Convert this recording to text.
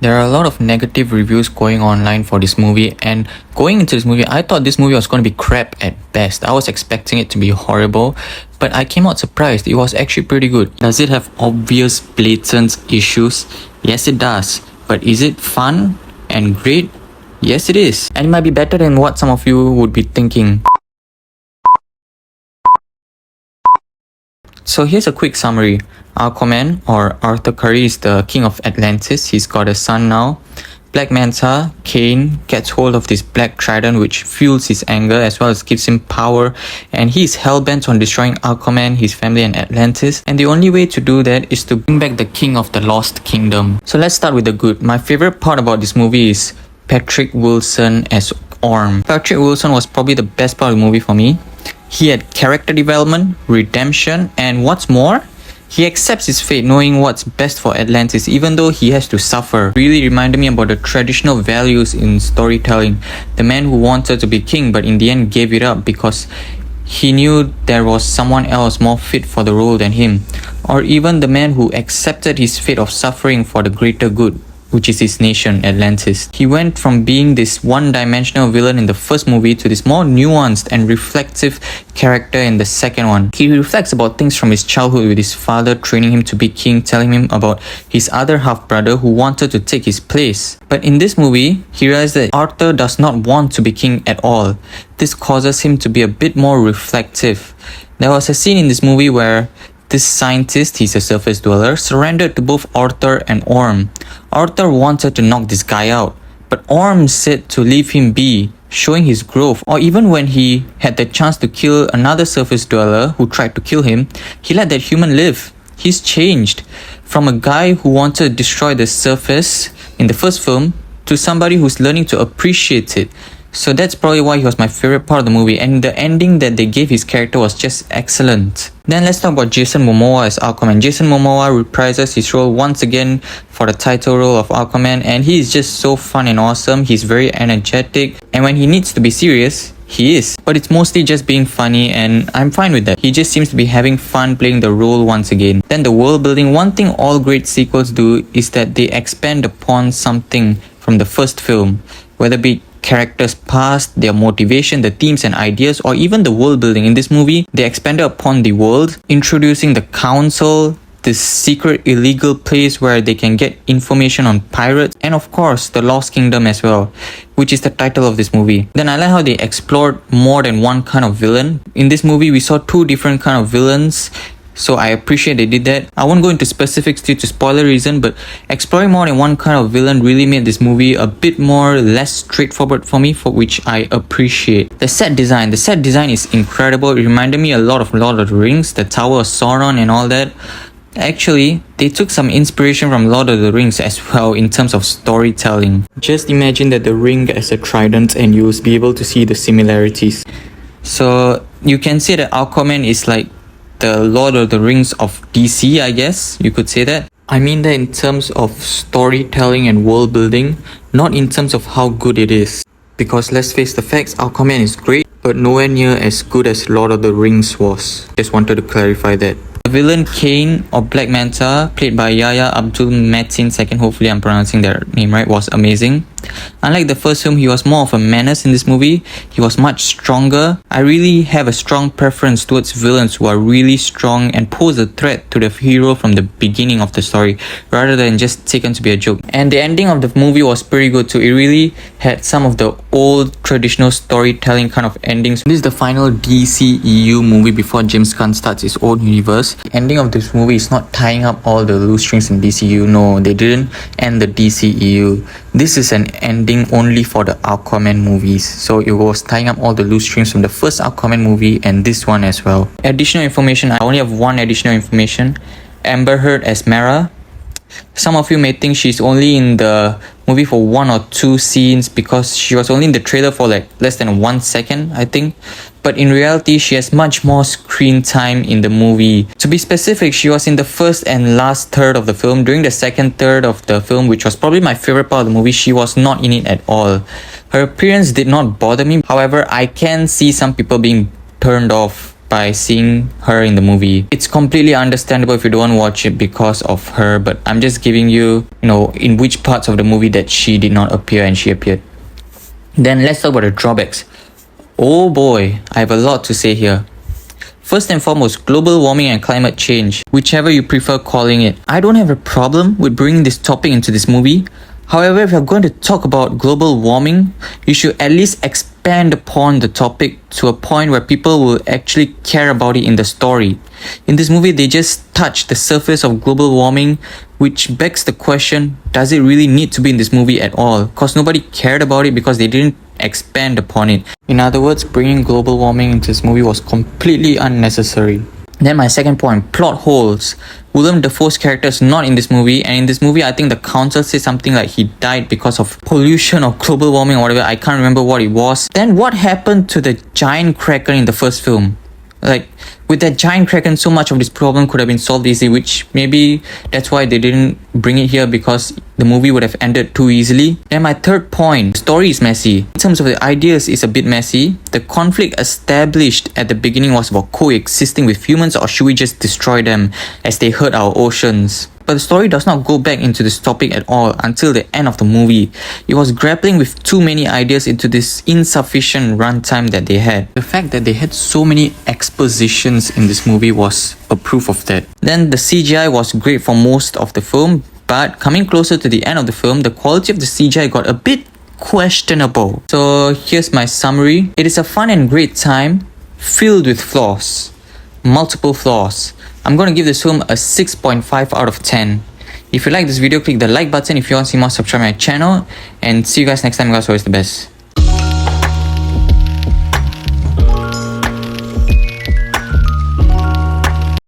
There are a lot of negative reviews going online for this movie, and going into this movie, I thought this movie was going to be crap at best. I was expecting it to be horrible, but I came out surprised. It was actually pretty good. Does it have obvious, blatant issues? Yes, it does. But is it fun and great? Yes, it is. And it might be better than what some of you would be thinking. So here's a quick summary. Aquaman, or Arthur Curry, is the king of Atlantis. He's got a son now. Black Manta, Kane, gets hold of this black trident which fuels his anger as well as gives him power, and he's hell-bent on destroying Aquaman, his family and Atlantis, and the only way to do that is to bring back the king of the lost kingdom. So let's start with the good. My favorite part about this movie is Patrick Wilson as Orm. Patrick Wilson was probably the best part of the movie for me. He had character development, redemption, and what's more, he accepts his fate knowing what's best for Atlantis even though he has to suffer. Really reminded me about the traditional values in storytelling. The man who wanted to be king but in the end gave it up because he knew there was someone else more fit for the role than him. Or even the man who accepted his fate of suffering for the greater good, which is his nation, Atlantis. He went from being this one-dimensional villain in the first movie to this more nuanced and reflective character in the second one. He reflects about things from his childhood with his father training him to be king, telling him about his other half-brother who wanted to take his place. But in this movie, he realized that Arthur does not want to be king at all. This causes him to be a bit more reflective. There was a scene in this movie where this scientist, he's a surface dweller, surrendered to both Arthur and Orm. Arthur wanted to knock this guy out, but Orm said to leave him be, showing his growth. Or even when he had the chance to kill another surface dweller who tried to kill him, he let that human live. He's changed from a guy who wanted to destroy the surface in the first film to somebody who's learning to appreciate it. So that's probably why he was my favorite part of the movie, and the ending that they gave his character was just excellent. Then let's talk about Jason Momoa as Aquaman. Jason Momoa reprises his role once again for the title role of Aquaman, and he is just so fun and awesome. He's very energetic, and when he needs to be serious, he is. But it's mostly just being funny, and I'm fine with that. He just seems to be having fun playing the role once again. Then the world building. One thing all great sequels do is that they expand upon something from the first film, whether it be characters' past, their motivation, the themes and ideas, or even the world building. In this movie, they expanded upon the world, introducing the council, this secret illegal place where they can get information on pirates, and of course the Lost Kingdom as well, which is the title of this movie. Then I like how they explored more than one kind of villain. In this movie, we saw two different kind of villains, so I appreciate they did that. I won't go into specifics due to spoiler reason, but exploring more than one kind of villain really made this movie a bit more less straightforward for me, for which I appreciate. The set design is incredible. It reminded me a lot of Lord of the Rings, the Tower of Sauron and all that. Actually, they took some inspiration from Lord of the Rings as well in terms of storytelling. Just imagine that the ring as a trident and you'll be able to see the similarities. So you can say that Aquaman is like the Lord of the Rings of DC, I guess you could say that. I mean that in terms of storytelling and world building, not in terms of how good it is. Because let's face the facts, Aquaman is great, but nowhere near as good as Lord of the Rings was. Just wanted to clarify that. The villain Kane, or Black Manta, played by Yahya Abdul-Mateen II, hopefully I'm pronouncing their name right, was amazing. Unlike the first film, he was more of a menace in this movie. He was much stronger. I really have a strong preference towards villains who are really strong and pose a threat to the hero from the beginning of the story, rather than just taken to be a joke. And the ending of the movie was pretty good too. It really had some of the old traditional storytelling kind of endings. This is the final DCEU movie before James Gunn starts his own universe. The ending of this movie is not tying up all the loose strings in DCEU. No, they didn't end the DCEU. This is an ending only for the Aquaman movies. So it was tying up all the loose strings from the first Aquaman movie and this one as well. Additional information, I only have one additional information. Amber Heard as Mara. Some of you may think she's only in the movie for one or two scenes because she was only in the trailer for like less than 1 second, I think. But in reality, she has much more screen time in the movie. To be specific, she was in the first and last third of the film. During the second third of the film, which was probably my favorite part of the movie, she was not in it at all. Her appearance did not bother me. However, I can see some people being turned off by seeing her in the movie. It's completely understandable if you don't watch it because of her, but I'm just giving you, in which parts of the movie that she did not appear and she appeared. Then let's talk about the drawbacks. Oh boy, I have a lot to say here. First and foremost, global warming and climate change, whichever you prefer calling it. I don't have a problem with bringing this topic into this movie. However, if you're going to talk about global warming, you should at least expand upon the topic to a point where people will actually care about it in the story. In this movie, they just touch the surface of global warming, which begs the question, does it really need to be in this movie at all? Because nobody cared about it because they didn't expand upon it. In other words, bringing global warming into this movie was completely unnecessary. Then my second point, plot holes. Willem Dafoe's character is not in this movie, and in this movie I think the council said something like he died because of pollution or global warming or whatever. I can't remember what it was. Then what happened to the giant kraken in the first film? Like, with that giant kraken, so much of this problem could have been solved easily, which maybe that's why they didn't bring it here, because the movie would have ended too easily. Then my third point, the story is messy. In terms of the ideas, it's a bit messy. The conflict established at the beginning was about coexisting with humans, or should we just destroy them as they hurt our oceans? But the story does not go back into this topic at all until the end of the movie. It was grappling with too many ideas into this insufficient runtime that they had. The fact that they had so many expositions in this movie was a proof of that. Then the CGI was great for most of the film, but coming closer to the end of the film, the quality of the CGI got a bit questionable. So here's my summary. It is a fun and great time, filled with flaws. Multiple flaws. I'm going to give this film a 6.5 out of 10. If you like this video, click the like button. If you want to see more, subscribe to my channel. And see you guys next time. Guys, always the best.